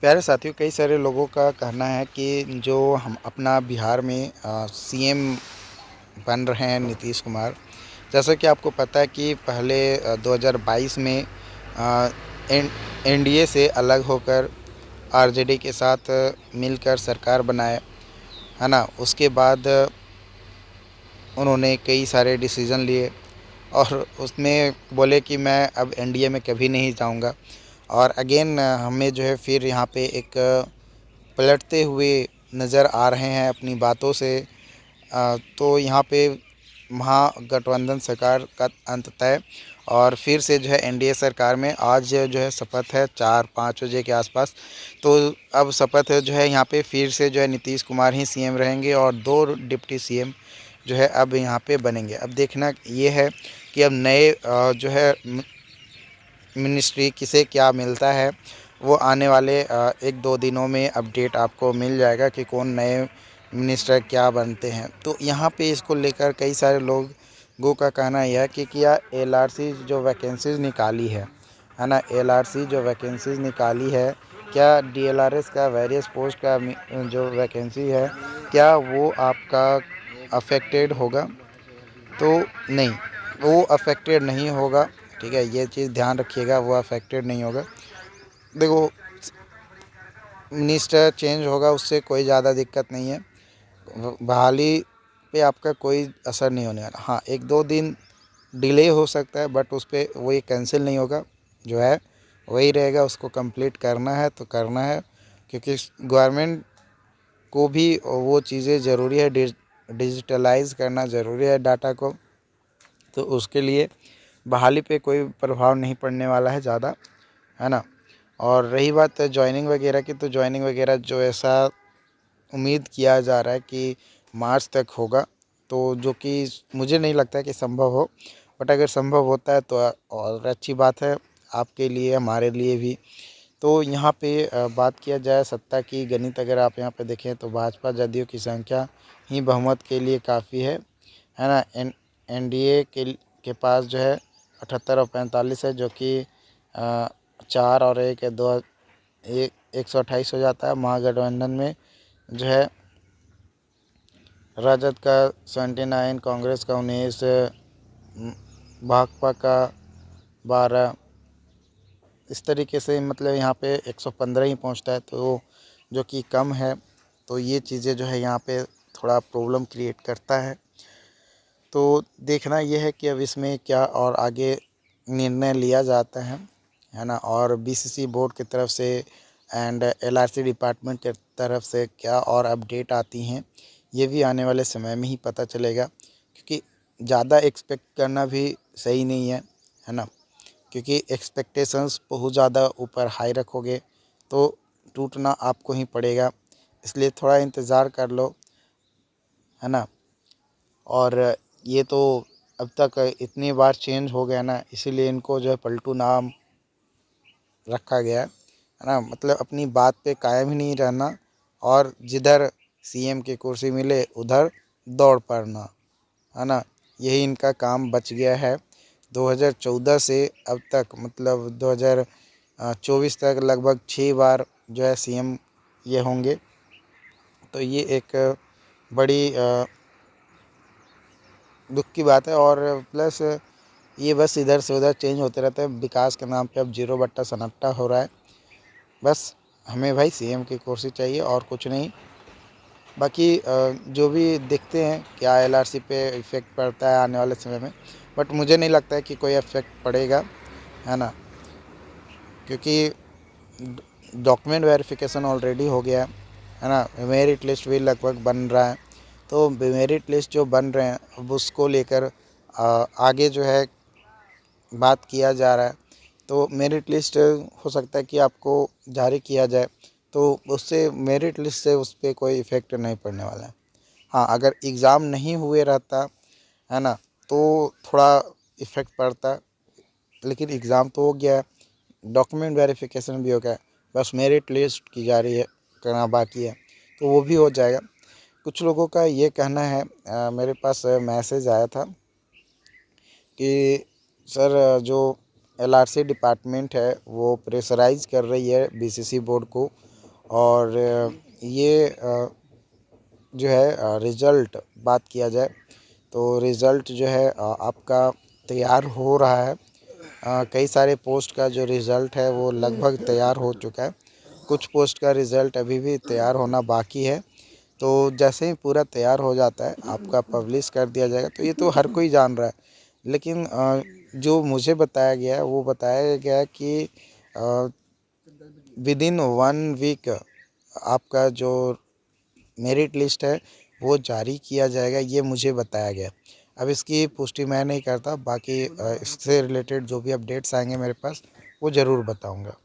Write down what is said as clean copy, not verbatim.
प्यारे साथियों, कई सारे लोगों का कहना है कि जो हम अपना बिहार में सीएम बन रहे हैं नीतीश कुमार। जैसा कि आपको पता है कि पहले 2022 में अ, एन एनडीए से अलग होकर आरजेडी के साथ मिलकर सरकार बनाए, है ना। उसके बाद उन्होंने कई सारे डिसीज़न लिए और उसमें बोले कि मैं अब एनडीए में कभी नहीं जाऊंगा। और अगेन हमें जो है फिर यहाँ पे एक पलटते हुए नज़र आ रहे हैं अपनी बातों से। तो यहाँ पे महागठबंधन सरकार का अंत तय और फिर से जो है एनडीए सरकार में आज जो है शपथ है 4-5 बजे के आसपास। तो अब शपथ जो है यहाँ पे फिर से जो है नीतीश कुमार ही सीएम रहेंगे और 2 डिप्टी सीएम जो है अब यहाँ पे बनेंगे। अब देखना ये है कि अब नए जो है मिनिस्ट्री किसे क्या मिलता है, वो आने वाले 1-2 दिनों में अपडेट आपको मिल जाएगा कि कौन नए मिनिस्टर क्या बनते हैं। तो यहाँ पे इसको लेकर कई सारे लोगों का कहना यह है कि क्या एलआरसी जो वैकेंसीज निकाली है ना, एलआरसी जो वैकेंसीज निकाली है, क्या डीएलआरएस का वेरियस पोस्ट का जो वैकेंसी है, क्या वो आपका अफेक्टेड होगा? तो नहीं, वो अफेक्टेड नहीं होगा। ठीक है, ये चीज़ ध्यान रखिएगा, वो अफेक्टेड नहीं होगा। देखो, मिनिस्टर चेंज होगा उससे कोई ज़्यादा दिक्कत नहीं है, बहाली पे आपका कोई असर नहीं होने वाला। हाँ, 1-2 दिन डिले हो सकता है बट उस पर वही कैंसिल नहीं होगा, जो है वही रहेगा। उसको कंप्लीट करना है तो करना है, क्योंकि गवर्नमेंट को भी वो चीज़ें ज़रूरी है, डिजिटलाइज करना ज़रूरी है डाटा को। तो उसके लिए बहाली पे कोई प्रभाव नहीं पड़ने वाला है ज़्यादा, है ना। और रही बात जॉइनिंग वगैरह की, तो जॉइनिंग वगैरह जो ऐसा उम्मीद किया जा रहा है कि मार्च तक होगा, तो जो कि मुझे नहीं लगता है कि संभव हो। बट अगर संभव होता है तो और अच्छी बात है, आपके लिए हमारे लिए भी। तो यहाँ पे बात किया जाए सत्ता की गणित, अगर आप यहाँ पे देखें तो भाजपा जदयू की संख्या ही बहुमत के लिए काफ़ी है ना। एनडीए के पास जो है 78 और 45 है, जो कि 4 और 1 है, 128 हो जाता है। महागठबंधन में जो है राजद का 79, कांग्रेस का 19, भाकपा का 12, इस तरीके से मतलब यहाँ पे 115 ही पहुँचता है, तो जो कि कम है। तो ये चीज़ें जो है यहाँ पे थोड़ा प्रॉब्लम क्रिएट करता है। तो देखना ये है कि अब इसमें क्या और आगे निर्णय लिया जाता है ना। और बीसीसी बोर्ड की तरफ से एंड एलआरसी डिपार्टमेंट की तरफ से क्या और अपडेट आती हैं, ये भी आने वाले समय में ही पता चलेगा। क्योंकि ज़्यादा एक्सपेक्ट करना भी सही नहीं है ना। क्योंकि एक्सपेक्टेशंस बहुत ज़्यादा ऊपर हाई रखोगे तो टूटना आपको ही पड़ेगा। इसलिए थोड़ा इंतज़ार कर लो, है ना। और ये तो अब तक इतनी बार चेंज हो गया ना, इसीलिए इनको जो है पलटू नाम रखा गया है ना। मतलब अपनी बात पे कायम ही नहीं रहना और जिधर सीएम की कुर्सी मिले उधर दौड़ पड़ना, है ना। यही इनका काम बच गया है। 2014 से अब तक मतलब 2024 तक लगभग 6 बार जो है सीएम ये होंगे। तो ये एक बड़ी दुख की बात है। और प्लस ये बस इधर से उधर चेंज होते रहते हैं, विकास के नाम पे अब जीरो बट्टा सन्नाटा हो रहा है। बस हमें भाई सीएम की कुर्सी चाहिए और कुछ नहीं। बाकी जो भी देखते हैं क्या एलआरसी पे इफ़ेक्ट पड़ता है आने वाले समय में, बट मुझे नहीं लगता है कि कोई इफ़ेक्ट पड़ेगा, है ना। क्योंकि डॉक्यूमेंट वेरिफिकेशन ऑलरेडी हो गया है ना। मेरिट लिस्ट भी लगभग बन रहा है। तो मेरिट लिस्ट जो बन रहे हैं अब उसको लेकर आगे जो है बात किया जा रहा है। तो मेरिट लिस्ट हो सकता है कि आपको जारी किया जाए, तो उससे मेरिट लिस्ट से उस पर कोई इफ़ेक्ट नहीं पड़ने वाला है। हाँ, अगर एग्ज़ाम नहीं हुए रहता, है ना, तो थोड़ा इफ़ेक्ट पड़ता। लेकिन एग्ज़ाम तो हो गया है, डॉक्यूमेंट वेरिफिकेशन भी हो गया है, बस मेरिट लिस्ट की जारी है करना बाकी है, तो वो भी हो जाएगा। कुछ लोगों का ये कहना है, मेरे पास मैसेज आया था कि सर जो एलआरसी डिपार्टमेंट है वो प्रेशराइज़ कर रही है बीसीसी बोर्ड को। और ये जो है रिज़ल्ट बात किया जाए तो रिज़ल्ट जो है आपका तैयार हो रहा है। कई सारे पोस्ट का जो रिज़ल्ट है वो लगभग तैयार हो चुका है। कुछ पोस्ट का रिज़ल्ट अभी भी तैयार होना बाकी है। तो जैसे ही पूरा तैयार हो जाता है आपका पब्लिश कर दिया जाएगा। तो ये तो हर कोई जान रहा है, लेकिन जो मुझे बताया गया है वो बताया गया है कि विदिन 1 वीक आपका जो मेरिट लिस्ट है वो जारी किया जाएगा, ये मुझे बताया गया। अब इसकी पुष्टि मैं नहीं करता, बाकी इससे रिलेटेड जो भी अपडेट्स आएंगे मेरे पास वो ज़रूर बताऊंगा।